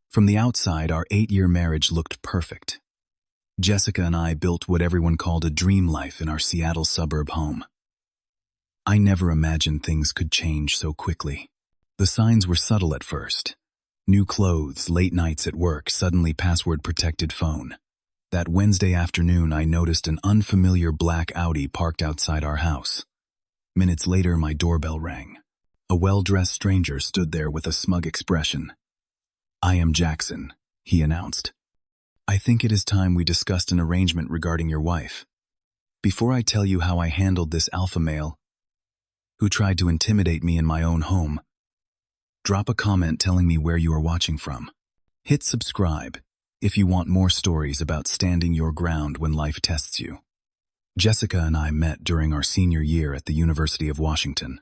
From the outside, our 8-year marriage looked perfect. Jessica and I built what everyone called a dream life in our Seattle suburb home. I never imagined things could change so quickly. The signs were subtle at first. New clothes, late nights at work, suddenly password-protected phone. That Wednesday afternoon, I noticed an unfamiliar black Audi parked outside our house. Minutes later, my doorbell rang. A well-dressed stranger stood there with a smug expression. "I am Jackson," he announced. "I think it is time we discussed an arrangement regarding your wife. Before I tell you how I handled this alpha male who tried to intimidate me in my own home, drop a comment telling me where you are watching from. Hit subscribe if you want more stories about standing your ground when life tests you." Jessica and I met during our senior year at the University of Washington.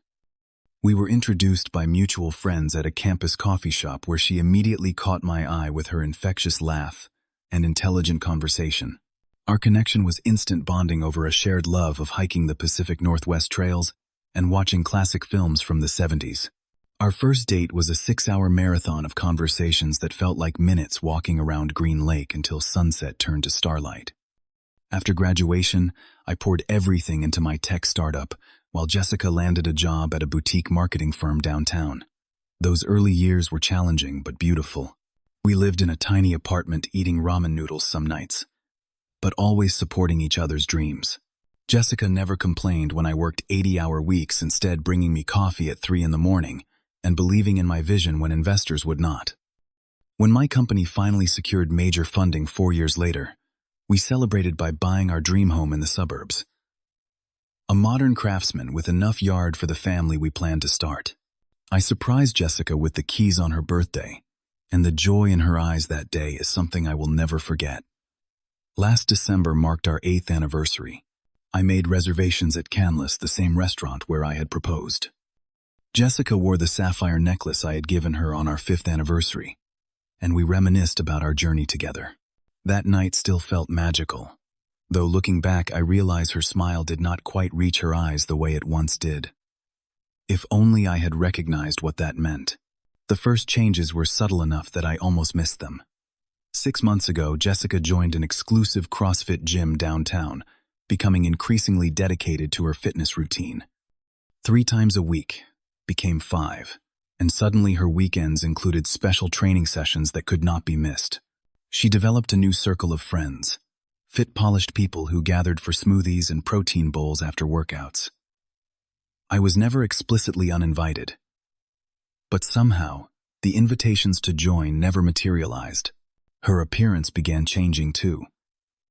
We were introduced by mutual friends at a campus coffee shop where she immediately caught my eye with her infectious laugh and intelligent conversation. Our connection was instant bonding over a shared love of hiking the Pacific Northwest trails and watching classic films from the 70s. Our first date was a 6-hour marathon of conversations that felt like minutes walking around Green Lake until sunset turned to starlight. After graduation, I poured everything into my tech startup, while Jessica landed a job at a boutique marketing firm downtown. Those early years were challenging but beautiful. We lived in a tiny apartment eating ramen noodles some nights, but always supporting each other's dreams. Jessica never complained when I worked 80-hour weeks, instead bringing me coffee at 3 in the morning and believing in my vision when investors would not. When my company finally secured major funding 4 years later, we celebrated by buying our dream home in the suburbs. A modern craftsman with enough yard for the family we planned to start. I surprised Jessica with the keys on her birthday, and the joy in her eyes that day is something I will never forget. Last December marked our 8th anniversary. I made reservations at Canlis, the same restaurant where I had proposed. Jessica wore the sapphire necklace I had given her on our 5th anniversary, and we reminisced about our journey together. That night still felt magical. Though looking back, I realize her smile did not quite reach her eyes the way it once did. If only I had recognized what that meant. The first changes were subtle enough that I almost missed them. 6 months ago, Jessica joined an exclusive CrossFit gym downtown, becoming increasingly dedicated to her fitness routine. 3 times a week became 5, and suddenly her weekends included special training sessions that could not be missed. She developed a new circle of friends, fit, polished people who gathered for smoothies and protein bowls after workouts. I was never explicitly uninvited, but somehow, the invitations to join never materialized. Her appearance began changing too.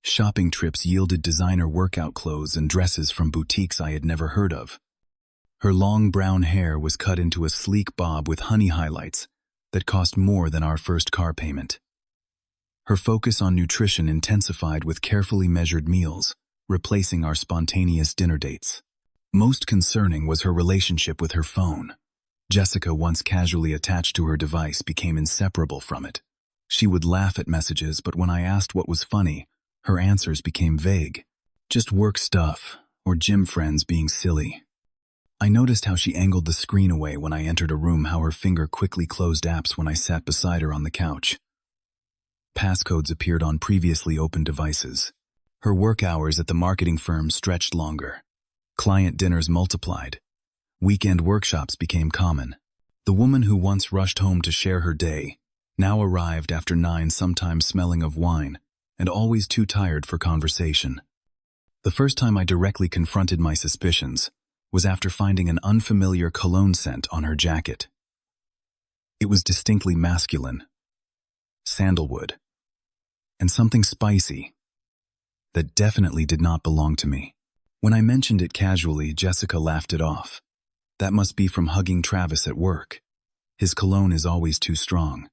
Shopping trips yielded designer workout clothes and dresses from boutiques I had never heard of. Her long brown hair was cut into a sleek bob with honey highlights that cost more than our first car payment. Her focus on nutrition intensified with carefully measured meals, replacing our spontaneous dinner dates. Most concerning was her relationship with her phone. Jessica, once casually attached to her device, became inseparable from it. She would laugh at messages, but when I asked what was funny, her answers became vague. Just work stuff, or gym friends being silly. I noticed how she angled the screen away when I entered a room, how her finger quickly closed apps when I sat beside her on the couch. Passcodes appeared on previously opened devices. Her work hours at the marketing firm stretched longer. Client dinners multiplied. Weekend workshops became common. The woman who once rushed home to share her day now arrived after 9, sometimes smelling of wine, and always too tired for conversation. The first time I directly confronted my suspicions was after finding an unfamiliar cologne scent on her jacket. It was distinctly masculine, sandalwood, and something spicy that definitely did not belong to me. When I mentioned it casually, Jessica laughed it off. That must be from hugging Travis at work. His cologne is always too strong.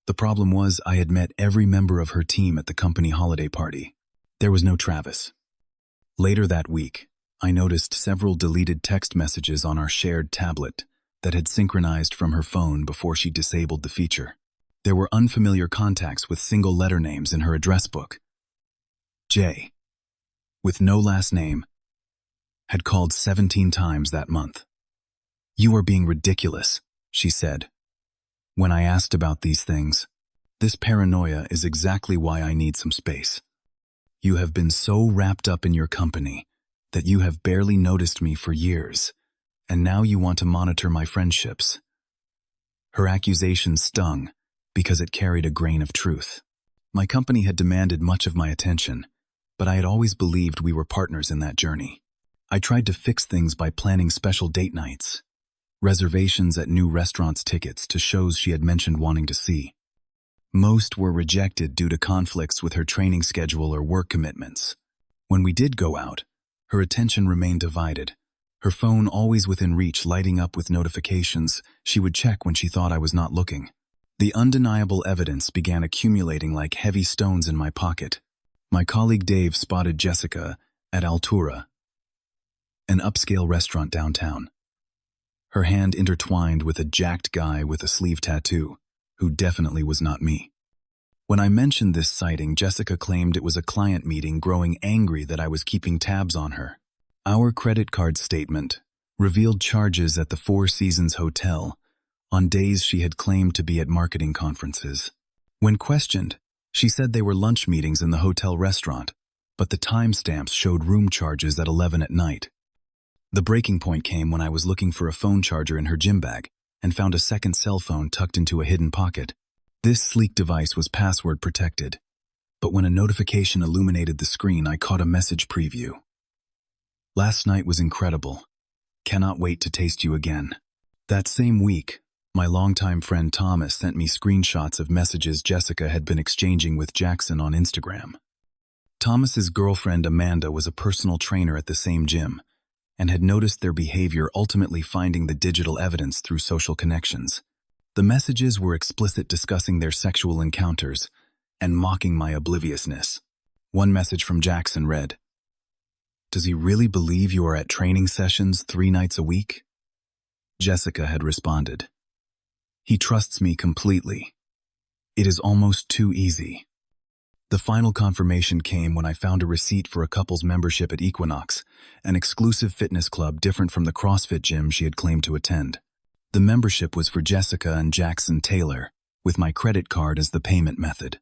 The problem was I had met every member of her team at the company holiday party. There was no Travis. Later that week, I noticed several deleted text messages on our shared tablet that had synchronized from her phone before she disabled the feature. There were unfamiliar contacts with single letter names in her address book. J, with no last name, had called 17 times that month. "You are being ridiculous," she said. When I asked about these things, this paranoia is exactly why I need some space. You have been so wrapped up in your company that you have barely noticed me for years, and now you want to monitor my friendships. Her accusation stung because it carried a grain of truth. My company had demanded much of my attention, but I had always believed we were partners in that journey. I tried to fix things by planning special date nights, reservations at new restaurants, tickets to shows she had mentioned wanting to see. Most were rejected due to conflicts with her training schedule or work commitments. When we did go out, her attention remained divided. Her phone always within reach, lighting up with notifications she would check when she thought I was not looking. The undeniable evidence began accumulating like heavy stones in my pocket. My colleague Dave spotted Jessica at Altura, an upscale restaurant downtown. Her hand intertwined with a jacked guy with a sleeve tattoo, who definitely was not me. When I mentioned this sighting, Jessica claimed it was a client meeting, growing angry that I was keeping tabs on her. Our credit card statement revealed charges at the Four Seasons Hotel on days she had claimed to be at marketing conferences. When questioned, she said they were lunch meetings in the hotel restaurant, but the timestamps showed room charges at 11 at night. The breaking point came when I was looking for a phone charger in her gym bag and found a second cell phone tucked into a hidden pocket. This sleek device was password protected, but when a notification illuminated the screen, I caught a message preview. Last night was incredible. Cannot wait to taste you again. That same week, my longtime friend Thomas sent me screenshots of messages Jessica had been exchanging with Jackson on Instagram. Thomas's girlfriend Amanda was a personal trainer at the same gym and had noticed their behavior, ultimately finding the digital evidence through social connections. The messages were explicit, discussing their sexual encounters and mocking my obliviousness. One message from Jackson read, "Does he really believe you are at training sessions 3 nights a week?" Jessica had responded, "He trusts me completely. It is almost too easy." The final confirmation came when I found a receipt for a couple's membership at Equinox, an exclusive fitness club different from the CrossFit gym she had claimed to attend. The membership was for Jessica and Jackson Taylor, with my credit card as the payment method.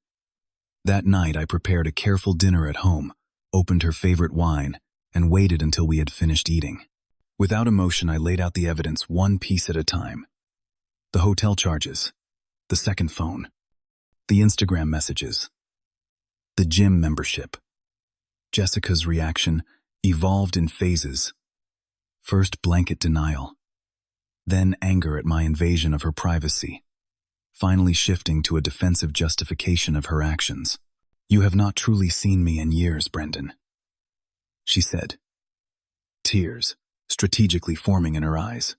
That night, I prepared a careful dinner at home, opened her favorite wine, and waited until we had finished eating. Without emotion, I laid out the evidence one piece at a time. The hotel charges, the second phone, the Instagram messages, the gym membership. Jessica's reaction evolved in phases. First, blanket denial, then anger at my invasion of her privacy, finally shifting to a defensive justification of her actions. "You have not truly seen me in years, Brendan," she said, tears strategically forming in her eyes.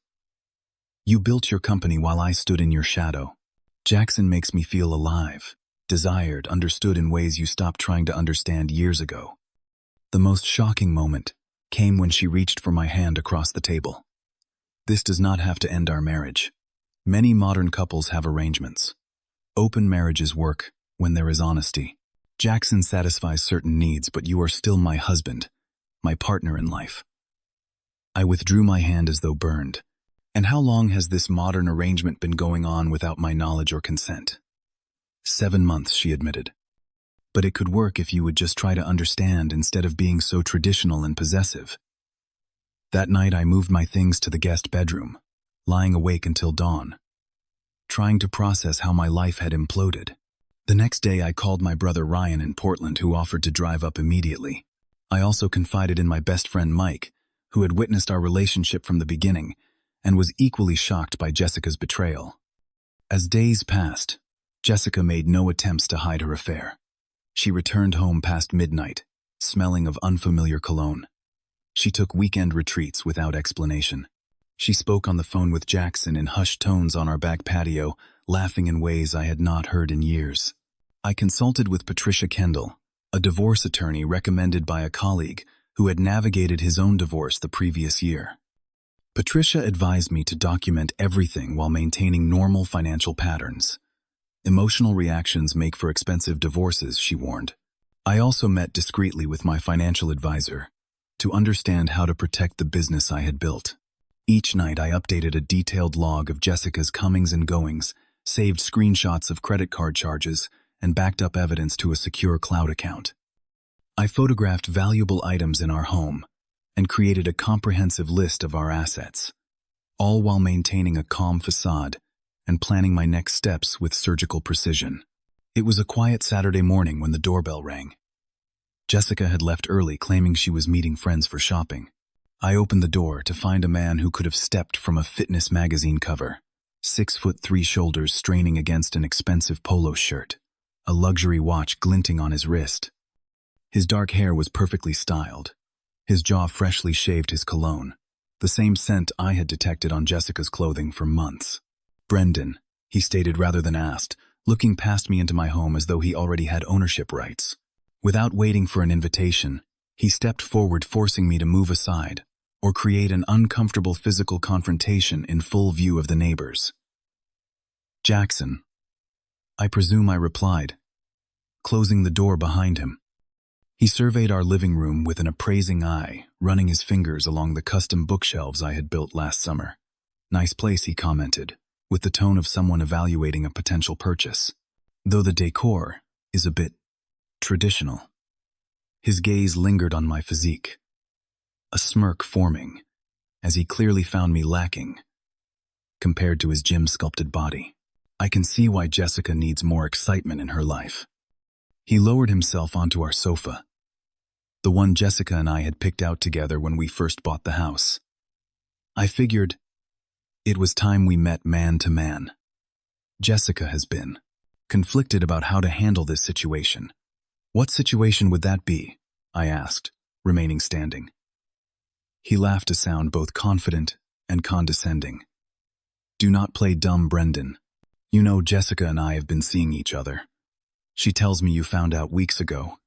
"You built your company while I stood in your shadow. Jackson makes me feel alive, desired, understood in ways you stopped trying to understand years ago." The most shocking moment came when she reached for my hand across the table. "This does not have to end our marriage. Many modern couples have arrangements. Open marriages work when there is honesty. Jackson satisfies certain needs, but you are still my husband, my partner in life." I withdrew my hand as though burned. "And how long has this modern arrangement been going on without my knowledge or consent?" 7 months, she admitted. "But it could work if you would just try to understand instead of being so traditional and possessive." That night, I moved my things to the guest bedroom, lying awake until dawn, trying to process how my life had imploded. The next day, I called my brother Ryan in Portland, who offered to drive up immediately. I also confided in my best friend Mike, who had witnessed our relationship from the beginning and was equally shocked by Jessica's betrayal. As days passed, Jessica made no attempts to hide her affair. She returned home past midnight, smelling of unfamiliar cologne. She took weekend retreats without explanation. She spoke on the phone with Jackson in hushed tones on our back patio, laughing in ways I had not heard in years. I consulted with Patricia Kendall, a divorce attorney recommended by a colleague who had navigated his own divorce the previous year. Patricia advised me to document everything while maintaining normal financial patterns. Emotional reactions make for expensive divorces, she warned. I also met discreetly with my financial advisor to understand how to protect the business I had built. Each night I updated a detailed log of Jessica's comings and goings, saved screenshots of credit card charges, and backed up evidence to a secure cloud account. I photographed valuable items in our home and created a comprehensive list of our assets, all while maintaining a calm facade and planning my next steps with surgical precision. It was a quiet Saturday morning when the doorbell rang. Jessica had left early, claiming she was meeting friends for shopping. I opened the door to find a man who could have stepped from a fitness magazine cover, 6'3" shoulders straining against an expensive polo shirt, a luxury watch glinting on his wrist. His dark hair was perfectly styled. His jaw freshly shaved his cologne, the same scent I had detected on Jessica's clothing for months. "Brendan," he stated rather than asked, looking past me into my home as though he already had ownership rights. Without waiting for an invitation, he stepped forward, forcing me to move aside or create an uncomfortable physical confrontation in full view of the neighbors. "Jackson," I presume I replied, closing the door behind him. He surveyed our living room with an appraising eye, running his fingers along the custom bookshelves I had built last summer. "Nice place," he commented, with the tone of someone evaluating a potential purchase, though the decor is a bit traditional. His gaze lingered on my physique, a smirk forming, as he clearly found me lacking compared to his gym-sculpted body. "I can see why Jessica needs more excitement in her life." He lowered himself onto our sofa, the one Jessica and I had picked out together when we first bought the house. I figured it was time we met man to man. Jessica has been conflicted about how to handle this situation. "What situation would that be?" I asked, remaining standing. He laughed to sound both confident and condescending. "Do not play dumb, Brendan. You know Jessica and I have been seeing each other. She tells me you found out weeks ago."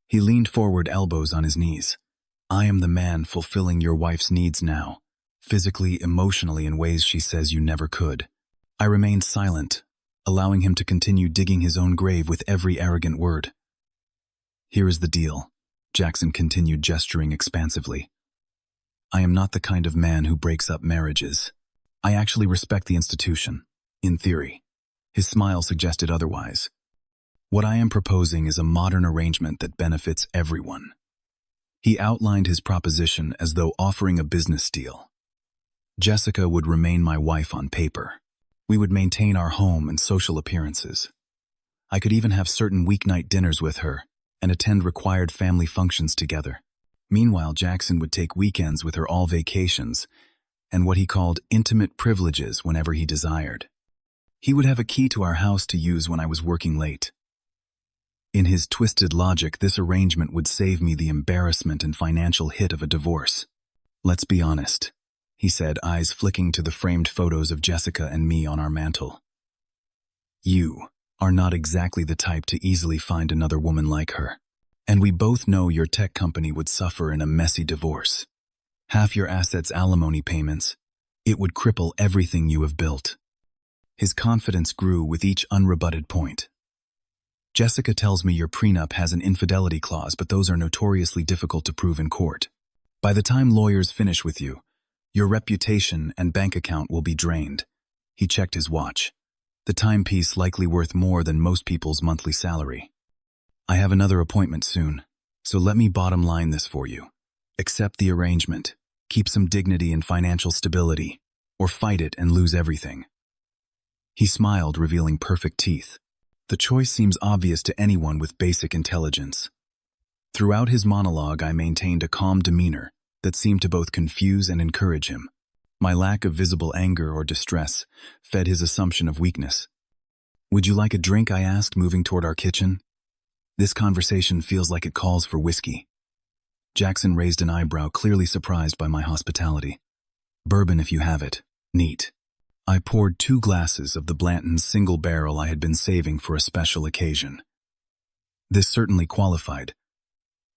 He leaned forward, elbows on his knees. "I am the man fulfilling your wife's needs now, physically, emotionally, in ways she says you never could." I remained silent, allowing him to continue digging his own grave with every arrogant word. "Here is the deal," Jackson continued, gesturing expansively. "I am not the kind of man who breaks up marriages. I actually respect the institution, in theory." His smile suggested otherwise. "What I am proposing is a modern arrangement that benefits everyone." He outlined his proposition as though offering a business deal. Jessica would remain my wife on paper. We would maintain our home and social appearances. I could even have certain weeknight dinners with her and attend required family functions together. Meanwhile, Jackson would take weekends with her, all vacations, and what he called intimate privileges whenever he desired. He would have a key to our house to use when I was working late. In his twisted logic, this arrangement would save me the embarrassment and financial hit of a divorce. "Let's be honest," he said, eyes flicking to the framed photos of Jessica and me on our mantel. "You are not exactly the type to easily find another woman like her. And we both know your tech company would suffer in a messy divorce. Half your assets' alimony payments. It would cripple everything you have built." His confidence grew with each unrebutted point. "Jessica tells me your prenup has an infidelity clause, but those are notoriously difficult to prove in court. By the time lawyers finish with you, your reputation and bank account will be drained." He checked his watch. "The timepiece likely worth more than most people's monthly salary. I have another appointment soon, so let me bottom line this for you. Accept the arrangement, keep some dignity and financial stability, or fight it and lose everything." He smiled, revealing perfect teeth. The choice seems obvious to anyone with basic intelligence. Throughout his monologue, I maintained a calm demeanor that seemed to both confuse and encourage him. My lack of visible anger or distress fed his assumption of weakness. "Would you like a drink?" I asked, moving toward our kitchen. "This conversation feels like it calls for whiskey." Jackson raised an eyebrow, clearly surprised by my hospitality. "Bourbon if you have it." "Neat." I poured 2 glasses of the Blanton's single barrel I had been saving for a special occasion. This certainly qualified,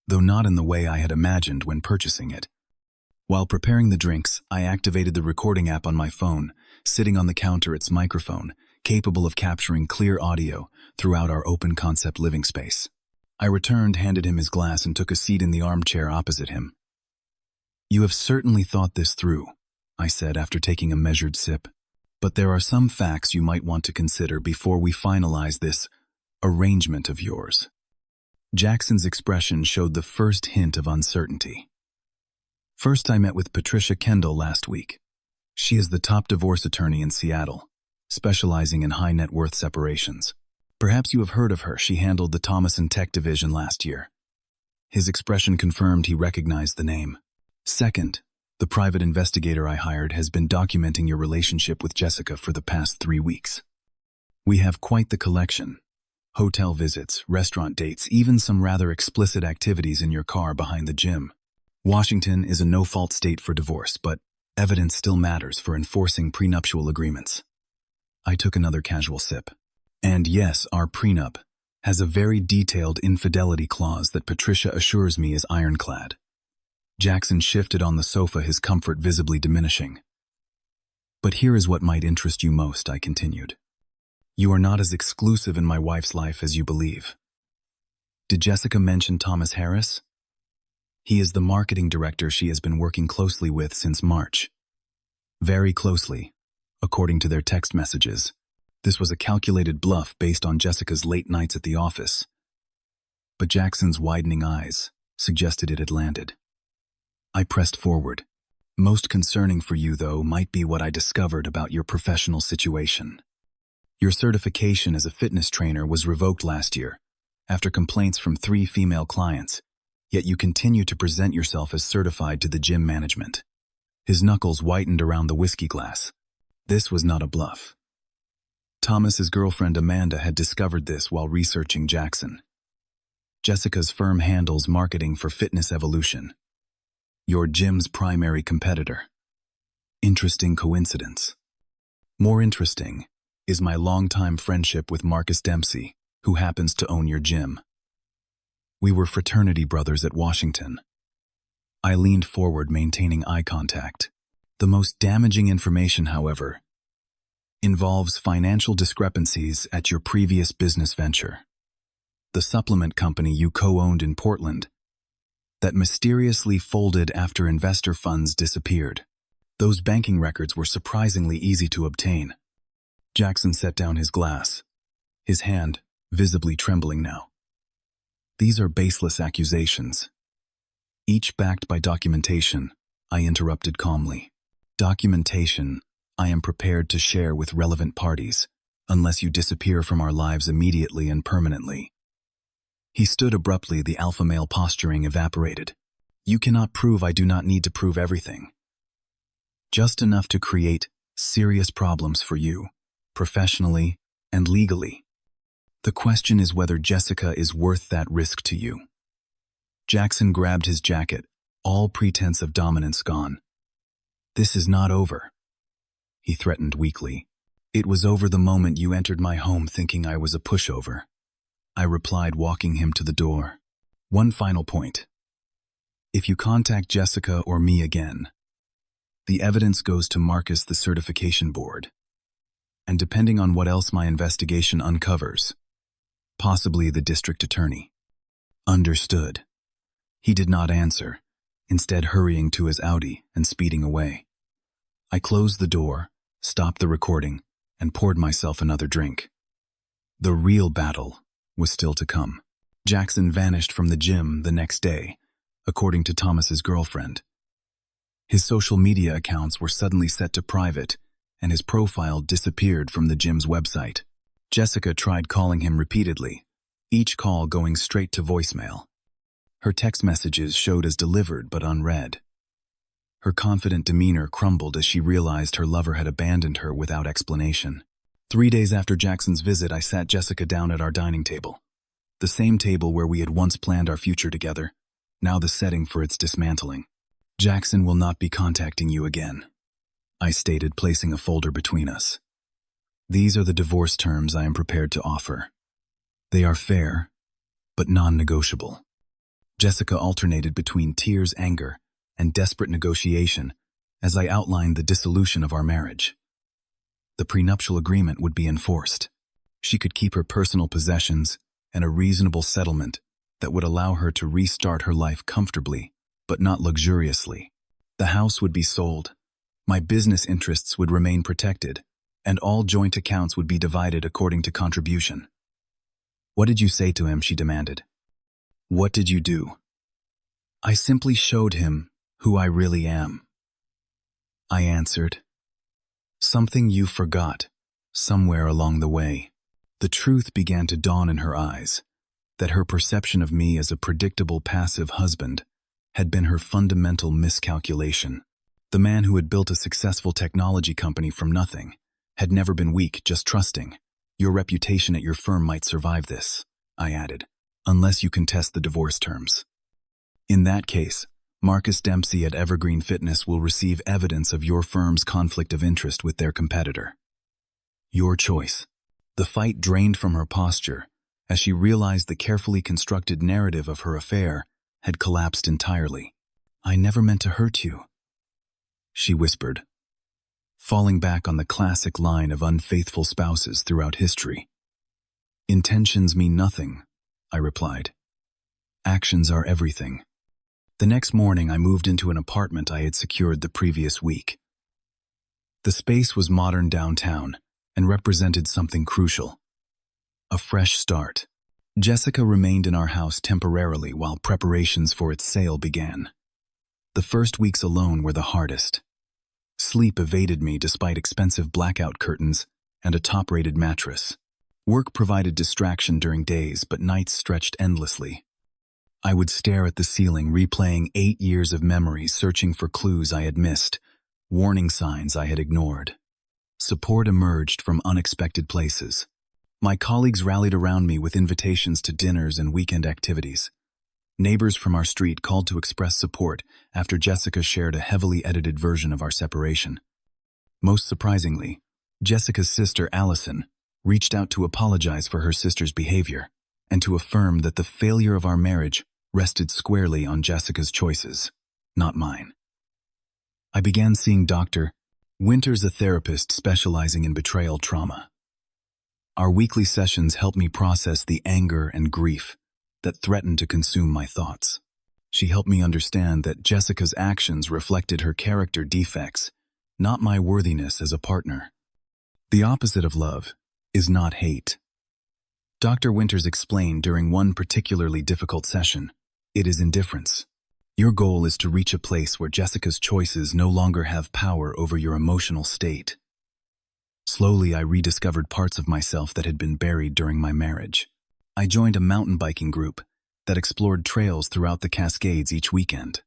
though not in the way I had imagined when purchasing it. While preparing the drinks, I activated the recording app on my phone, sitting on the counter, its microphone, capable of capturing clear audio throughout our open-concept living space. I returned, handed him his glass, and took a seat in the armchair opposite him. "You have certainly thought this through," I said after taking a measured sip. But there are some facts you might want to consider before we finalize this arrangement of yours. Jackson's expression showed the first hint of uncertainty. First, I met with Patricia Kendall last week. She is the top divorce attorney in Seattle, specializing in high net worth separations. Perhaps you have heard of her. She handled the Thomas & Tech division last year. His expression confirmed he recognized the name. Second, the private investigator I hired has been documenting your relationship with Jessica for the past 3 weeks. We have quite the collection. Hotel visits, restaurant dates, even some rather explicit activities in your car behind the gym. Washington is a no-fault state for divorce, but evidence still matters for enforcing prenuptial agreements. I took another casual sip. And yes, our prenup has a very detailed infidelity clause that Patricia assures me is ironclad. Jackson shifted on the sofa, his comfort visibly diminishing. But here is what might interest you most, I continued. You are not as exclusive in my wife's life as you believe. Did Jessica mention Thomas Harris? He is the marketing director she has been working closely with since March. Very closely, according to their text messages. This was a calculated bluff based on Jessica's late nights at the office. But Jackson's widening eyes suggested it had landed. I pressed forward. Most concerning for you, though, might be what I discovered about your professional situation. Your certification as a fitness trainer was revoked last year, after complaints from 3 female clients, yet you continue to present yourself as certified to the gym management. His knuckles whitened around the whiskey glass. This was not a bluff. Thomas's girlfriend Amanda had discovered this while researching Jackson. Jessica's firm handles marketing for Fitness Evolution, your gym's primary competitor. Interesting coincidence. More interesting is my longtime friendship with Marcus Dempsey, who happens to own your gym. We were fraternity brothers at Washington. I leaned forward, maintaining eye contact. The most damaging information, however, involves financial discrepancies at your previous business venture. The supplement company you co-owned in Portland that mysteriously folded after investor funds disappeared. Those banking records were surprisingly easy to obtain. Jackson set down his glass, his hand visibly trembling now. These are baseless accusations, each backed by documentation, I interrupted calmly. Documentation I am prepared to share with relevant parties, unless you disappear from our lives immediately and permanently. He stood abruptly, the alpha male posturing evaporated. You cannot prove I do not need to prove everything. Just enough to create serious problems for you, professionally and legally. The question is whether Jessica is worth that risk to you. Jackson grabbed his jacket, all pretense of dominance gone. This is not over, he threatened weakly. It was over the moment you entered my home thinking I was a pushover, I replied, walking him to the door. One final point. If you contact Jessica or me again, the evidence goes to Marcus, the certification board. And depending on what else my investigation uncovers, possibly the district attorney. Understood. He did not answer, instead hurrying to his Audi and speeding away. I closed the door, stopped the recording, and poured myself another drink. The real battle was still to come. Jackson vanished from the gym the next day, according to Thomas's girlfriend. His social media accounts were suddenly set to private, and his profile disappeared from the gym's website. Jessica tried calling him repeatedly, each call going straight to voicemail. Her text messages showed as delivered but unread. Her confident demeanor crumbled as she realized her lover had abandoned her without explanation. 3 days after Jackson's visit, I sat Jessica down at our dining table. The same table where we had once planned our future together, now the setting for its dismantling. Jackson will not be contacting you again, I stated, placing a folder between us. These are the divorce terms I am prepared to offer. They are fair, but non-negotiable. Jessica alternated between tears, anger, and desperate negotiation as I outlined the dissolution of our marriage. The prenuptial agreement would be enforced. She could keep her personal possessions and a reasonable settlement that would allow her to restart her life comfortably, but not luxuriously. The house would be sold. My business interests would remain protected, and all joint accounts would be divided according to contribution. "What did you say to him?" she demanded. "What did you do?" "I simply showed him who I really am," I answered. "Something you forgot somewhere along the way." The truth began to dawn in her eyes, that her perception of me as a predictable passive husband had been her fundamental miscalculation. The man who had built a successful technology company from nothing had never been weak, just trusting. "Your reputation at your firm might survive this," I added, "unless you contest the divorce terms. In that case, Marcus Dempsey at Evergreen Fitness will receive evidence of your firm's conflict of interest with their competitor. Your choice." The fight drained from her posture as she realized the carefully constructed narrative of her affair had collapsed entirely. "I never meant to hurt you," she whispered, falling back on the classic line of unfaithful spouses throughout history. "Intentions mean nothing," I replied. "Actions are everything." The next morning, I moved into an apartment I had secured the previous week. The space was modern downtown and represented something crucial: a fresh start. Jessica remained in our house temporarily while preparations for its sale began. The first weeks alone were the hardest. Sleep evaded me despite expensive blackout curtains and a top-rated mattress. Work provided distraction during days, but nights stretched endlessly. I would stare at the ceiling, replaying 8 years of memories, searching for clues I had missed, warning signs I had ignored. Support emerged from unexpected places. My colleagues rallied around me with invitations to dinners and weekend activities. Neighbors from our street called to express support after Jessica shared a heavily edited version of our separation. Most surprisingly, Jessica's sister, Allison, reached out to apologize for her sister's behavior and to affirm that the failure of our marriage rested squarely on Jessica's choices, not mine. I began seeing Dr. Winters, a therapist specializing in betrayal trauma. Our weekly sessions helped me process the anger and grief that threatened to consume my thoughts. She helped me understand that Jessica's actions reflected her character defects, not my worthiness as a partner. The opposite of love is not hate. Dr. Winters explained during one particularly difficult session, it is indifference. Your goal is to reach a place where Jessica's choices no longer have power over your emotional state. Slowly, I rediscovered parts of myself that had been buried during my marriage. I joined a mountain biking group that explored trails throughout the Cascades each weekend.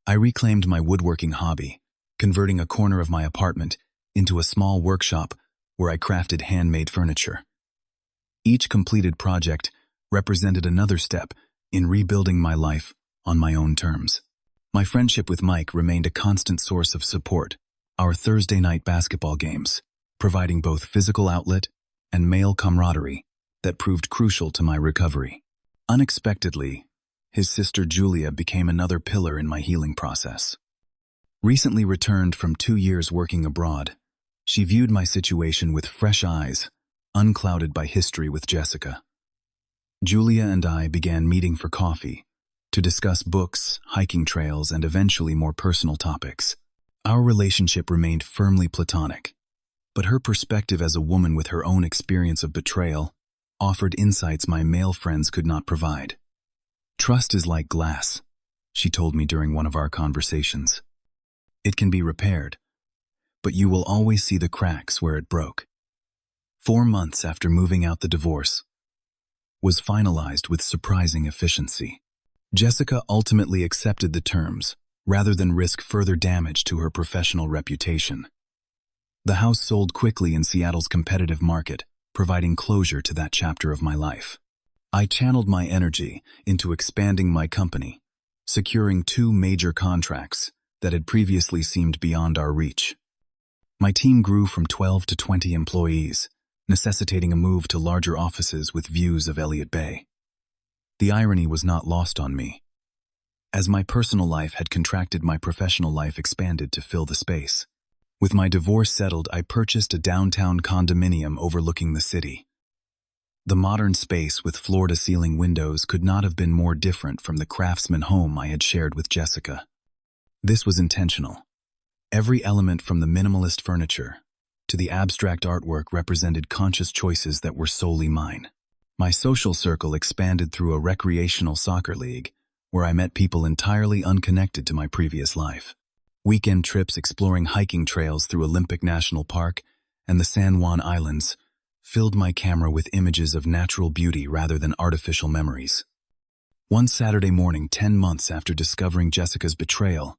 I reclaimed my woodworking hobby, converting a corner of my apartment into a small workshop where I crafted handmade furniture. Each completed project represented another step in rebuilding my life on my own terms. My friendship with Mike remained a constant source of support, our Thursday night basketball games, providing both physical outlet and male camaraderie that proved crucial to my recovery. Unexpectedly, his sister Julia became another pillar in my healing process. Recently returned from 2 years working abroad, she viewed my situation with fresh eyes, unclouded by history with Jessica. Julia and I began meeting for coffee to discuss books, hiking trails, and eventually more personal topics. Our relationship remained firmly platonic, but her perspective as a woman with her own experience of betrayal offered insights my male friends could not provide. "Trust is like glass," she told me during one of our conversations. "It can be repaired, but you will always see the cracks where it broke." 4 months after moving out, the divorce was finalized with surprising efficiency. Jessica ultimately accepted the terms, rather than risk further damage to her professional reputation. The house sold quickly in Seattle's competitive market, providing closure to that chapter of my life. I channeled my energy into expanding my company, securing 2 major contracts that had previously seemed beyond our reach. My team grew from 12 to 20 employees, necessitating a move to larger offices with views of Elliott Bay. The irony was not lost on me. As my personal life had contracted, my professional life expanded to fill the space. With my divorce settled, I purchased a downtown condominium overlooking the city. The modern space with floor-to-ceiling windows could not have been more different from the craftsman home I had shared with Jessica. This was intentional. Every element, from the minimalist furniture to the abstract artwork represented conscious choices that were solely mine. My social circle expanded through a recreational soccer league, where I met people entirely unconnected to my previous life. Weekend trips exploring hiking trails through Olympic National Park and the San Juan Islands filled my camera with images of natural beauty rather than artificial memories. One Saturday morning, 10 months after discovering Jessica's betrayal,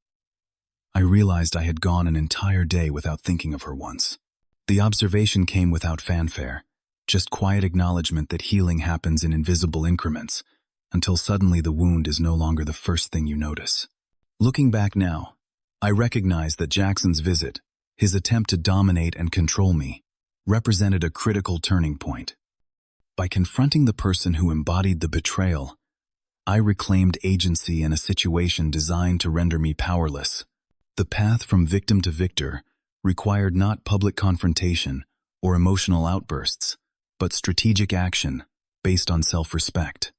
I realized I had gone an entire day without thinking of her once. The observation came without fanfare, just quiet acknowledgement that healing happens in invisible increments, until suddenly the wound is no longer the first thing you notice. Looking back now, I recognize that Jackson's visit, his attempt to dominate and control me, represented a critical turning point. By confronting the person who embodied the betrayal, I reclaimed agency in a situation designed to render me powerless. The path from victim to victor required not public confrontation or emotional outbursts, but strategic action based on self-respect.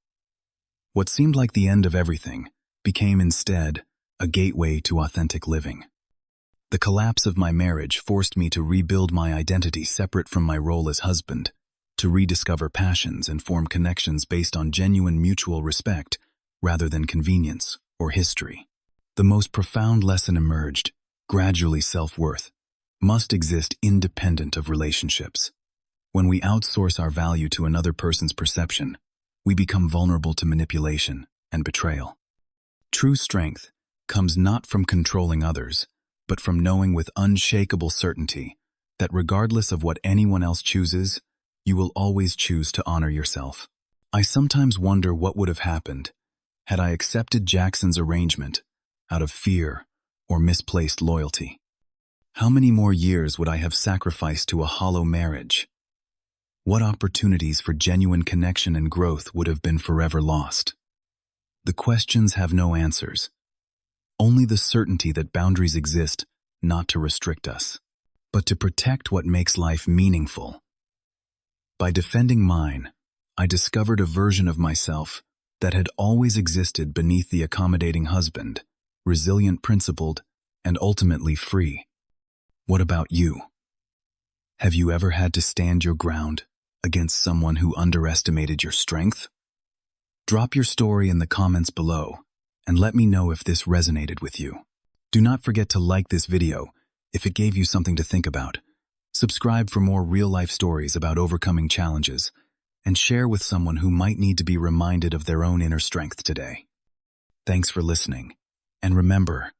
What seemed like the end of everything became instead a gateway to authentic living. The collapse of my marriage forced me to rebuild my identity separate from my role as husband, to rediscover passions and form connections based on genuine mutual respect rather than convenience or history. The most profound lesson emerged: gradually self-worth must exist independent of relationships. When we outsource our value to another person's perception, we become vulnerable to manipulation and betrayal. True strength comes not from controlling others, but from knowing with unshakable certainty that regardless of what anyone else chooses, you will always choose to honor yourself. I sometimes wonder what would have happened had I accepted Jackson's arrangement out of fear or misplaced loyalty. How many more years would I have sacrificed to a hollow marriage? What opportunities for genuine connection and growth would have been forever lost? The questions have no answers, only the certainty that boundaries exist not to restrict us, but to protect what makes life meaningful. By defending mine, I discovered a version of myself that had always existed beneath the accommodating husband, resilient, principled, and ultimately free. What about you? Have you ever had to stand your ground against someone who underestimated your strength? Drop your story in the comments below and let me know if this resonated with you. Do not forget to like this video if it gave you something to think about. Subscribe for more real-life stories about overcoming challenges, and share with someone who might need to be reminded of their own inner strength today. Thanks for listening. And remember,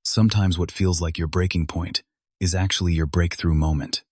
sometimes what feels like your breaking point is actually your breakthrough moment.